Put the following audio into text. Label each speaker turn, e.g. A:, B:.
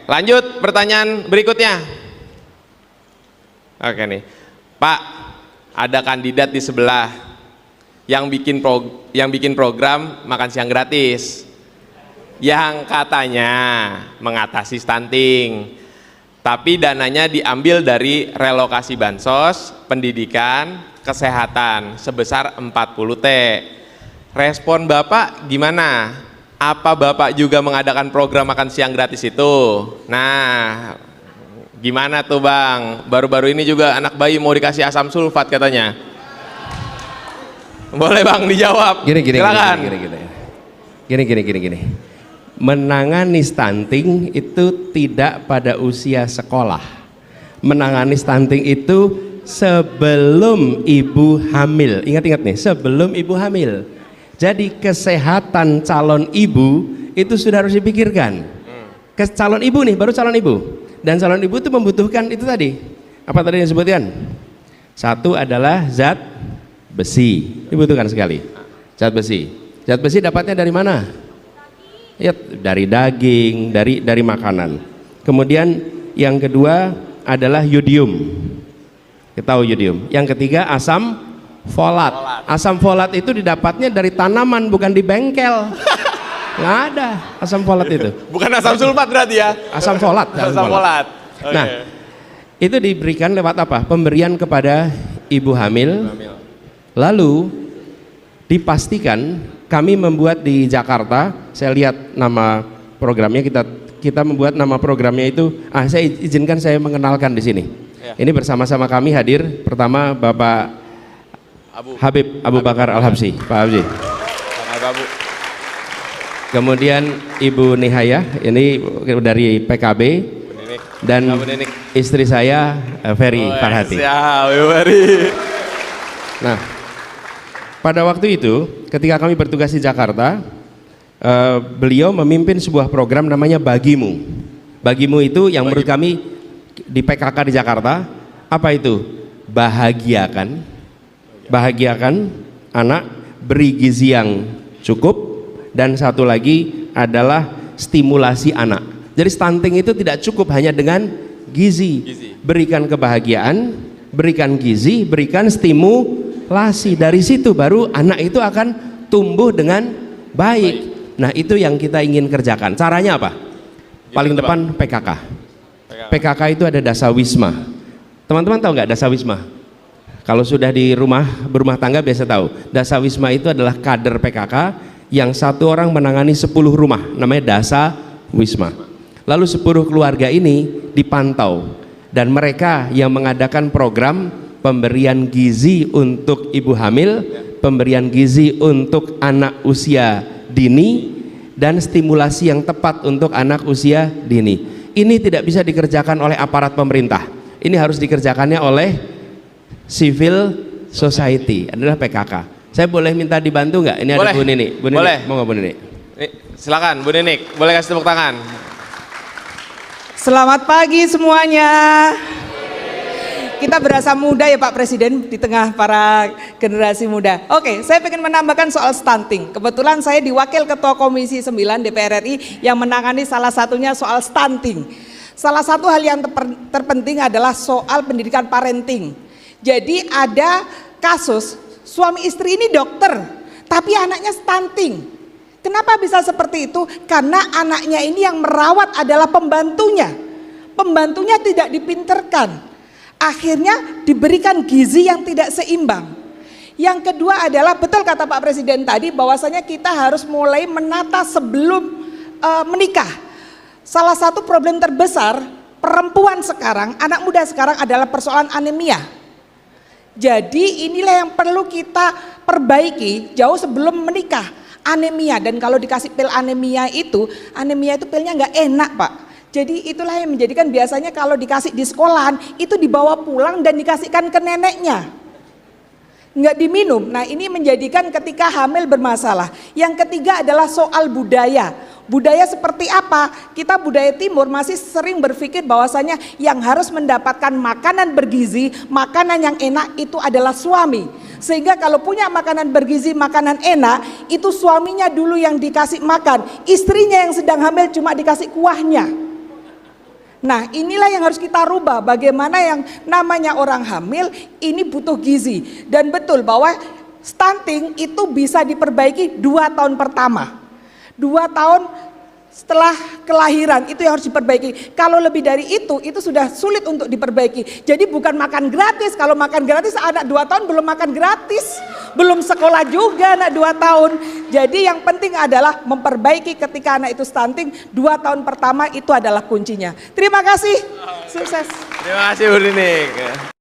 A: lanjut pertanyaan berikutnya. Oke nih, Pak, ada kandidat di sebelah yang bikin program makan siang gratis, yang katanya mengatasi stunting, tapi dananya diambil dari relokasi bansos, pendidikan, kesehatan sebesar 40T. Respon Bapak gimana? Apa Bapak juga mengadakan program makan siang gratis itu? Nah, gimana tuh Bang? Baru-baru ini juga anak bayi mau dikasih asam sulfat katanya. Boleh Bang dijawab. Silakan.
B: Gini. Menangani stunting itu tidak pada usia sekolah. Menangani stunting itu sebelum ibu hamil. Ingat-ingat nih, sebelum ibu hamil. Jadi kesehatan calon ibu itu sudah harus dipikirkan. Calon ibu nih, baru calon ibu. Dan calon ibu itu membutuhkan itu tadi. Apa tadi yang disebutkan? Satu adalah zat besi, dibutuhkan sekali. Zat besi. Zat besi dapatnya dari mana? Ya, dari daging, dari makanan. Kemudian yang kedua adalah yodium. Kita tahu yodium. Yang ketiga asam folat. Asam folat itu didapatnya dari tanaman, bukan di bengkel. Nggak ada asam folat itu.
A: Bukan asam sulfat berarti ya?
B: Asam folat.
A: Asam folat. Okay.
B: Nah, itu diberikan lewat apa? Pemberian kepada ibu hamil. Lalu dipastikan, kami membuat di Jakarta, saya lihat nama programnya, kita membuat nama programnya itu, saya izinkan saya mengenalkan di sini. Ya. Ini bersama-sama kami hadir, pertama Bapak Habib Abu Bakar Al-Habsyi, Pak Habsyi. Kemudian Ibu Nihaya, ini dari PKB, dan istri saya Ferry Farhati. Nah, pada waktu itu, ketika kami bertugas di Jakarta, beliau memimpin sebuah program namanya Bagimu. Bagimu itu yang menurut kami di PKK di Jakarta, apa itu? Bahagiakan anak, beri gizi yang cukup, dan satu lagi adalah stimulasi anak. Jadi stunting itu tidak cukup hanya dengan gizi. Berikan kebahagiaan, berikan gizi, berikan stimulasi. Dari situ baru anak itu akan tumbuh dengan baik. Nah, itu yang kita ingin kerjakan. Caranya apa? Paling depan PKK. PKK itu ada dasawisma. Teman-teman tahu nggak dasawisma? Kalau sudah di berumah tangga biasa tahu. Dasawisma itu adalah kader PKK yang satu orang menangani 10 rumah, namanya dasawisma. Lalu 10 keluarga ini dipantau, dan mereka yang mengadakan program pemberian gizi untuk ibu hamil, pemberian gizi untuk anak usia dini, dan stimulasi yang tepat untuk anak usia dini. Ini tidak bisa dikerjakan oleh aparat pemerintah. Ini harus dikerjakannya oleh civil society, adalah PKK. Saya boleh minta dibantu nggak? Ini boleh. Ada Bu Nini. Bu Nini,
A: boleh.
B: Mau nggak Bu Nini?
A: Silakan Bu Nini, boleh kasih tepuk tangan.
C: Selamat pagi semuanya. Kita berasa muda ya Pak Presiden di tengah para generasi muda. Oke, saya ingin menambahkan soal stunting. Kebetulan saya diwakil Ketua Komisi 9 DPR RI yang menangani salah satunya soal stunting. Salah satu hal yang terpenting adalah soal pendidikan parenting. Jadi ada kasus suami istri ini dokter, tapi anaknya stunting. Kenapa bisa seperti itu? Karena anaknya ini yang merawat adalah pembantunya. Pembantunya tidak dipinterkan. Akhirnya diberikan gizi yang tidak seimbang. Yang kedua adalah, betul kata Pak Presiden tadi, bahwasanya kita harus mulai menata sebelum menikah. Salah satu problem terbesar perempuan sekarang, anak muda sekarang adalah persoalan anemia. Jadi inilah yang perlu kita perbaiki jauh sebelum menikah, anemia. Dan kalau dikasih pil anemia itu pilnya nggak enak Pak. Jadi itulah yang menjadikan biasanya kalau dikasih di sekolahan itu dibawa pulang dan dikasihkan ke neneknya, nggak diminum. Nah ini menjadikan ketika hamil bermasalah. Yang ketiga adalah soal budaya. Budaya seperti apa? Kita budaya timur masih sering berpikir bahwasanya yang harus mendapatkan makanan bergizi, makanan yang enak itu adalah suami. Sehingga kalau punya makanan bergizi, makanan enak, itu suaminya dulu yang dikasih makan, istrinya yang sedang hamil cuma dikasih kuahnya. Nah, inilah yang harus kita rubah. Bagaimana yang namanya orang hamil ini butuh gizi. Dan betul bahwa stunting itu bisa diperbaiki 2 tahun pertama. 2 tahun setelah kelahiran itu yang harus diperbaiki. Kalau lebih dari itu sudah sulit untuk diperbaiki. Jadi bukan makan gratis. Kalau makan gratis anak 2 tahun belum makan gratis, belum sekolah juga anak 2 tahun. Jadi yang penting adalah memperbaiki ketika anak itu stunting. 2 tahun pertama itu adalah kuncinya. Terima kasih, sukses.
A: Terima kasih Bu Nining.